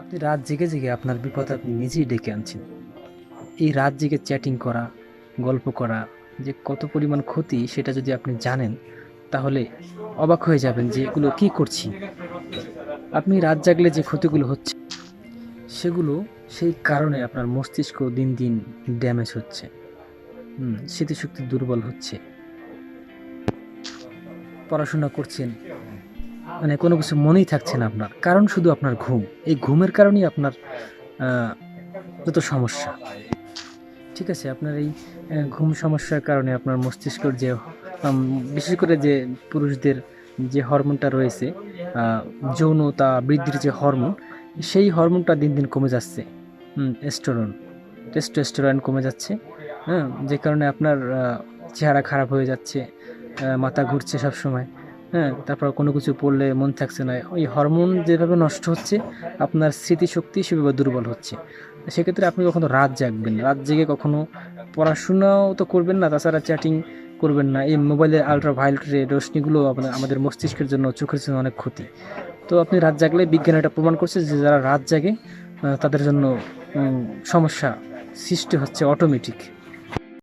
আপনি রাত জেগে জেগে আপনার বিপদ আপনি নিজেই ডেকে আনছেন। এই রাত জেগে চ্যাটিং করা, গল্প করা যে কত পরিমাণ ক্ষতি সেটা যদি আপনি জানেন, তাহলে অবাক হয়ে যাবেন যে এগুলো কি করছি। আপনি রাত জাগলে যে ক্ষতিগুলো হচ্ছে সেগুলো সেই কারণে আপনার মস্তিষ্ক দিন দিন ড্যামেজ হচ্ছে। স্মৃতিশক্তি দুর্বল হচ্ছে। পড়াশোনা করছেন, মানে কোনো কিছু মনেই থাকছে না আপনার, কারণ শুধু আপনার ঘুম। এই ঘুমের কারণেই আপনার আহ, যত সমস্যা। ঠিক আছে, আপনার এই ঘুম সমস্যার কারণে আপনার মস্তিষ্কের যে আম, বিশেষ করে যে পুরুষদের যে হরমোনটা রয়েছে, আহ, যৌনতা বৃদ্ধির যে হরমোন, সেই হরমোনটা দিন দিন কমে যাচ্ছে। এস্টেরন টেস্টোস্টেরন কমে যাচ্ছে। হ্যাঁ, যে কারণে আপনার চেহারা খারাপ হয়ে যাচ্ছে, মাথা ঘুরছে সব সময়। হ্যাঁ, তারপর কোনো কিছু পড়লে মন থাকছে না। ওই হরমোন যেভাবে নষ্ট হচ্ছে, আপনার স্মৃতিশক্তি সেভাবে দুর্বল হচ্ছে। সেক্ষেত্রে আপনি কখনো রাত জাগবেন না। রাত জেগে কখনো পড়াশোনাও তো করবেন না, তাছাড়া চ্যাটিং করবেন না। এই মোবাইলের আলট্রা ভায়োলেট রে রশ্মিগুলো আমাদের মস্তিষ্কের জন্য, চোখের জন্য অনেক ক্ষতি। তো আপনি রাত জাগলে, বিজ্ঞান এটা প্রমাণ করছে যে যারা রাত জাগে তাদের জন্য সমস্যা সৃষ্টি হচ্ছে অটোমেটিক।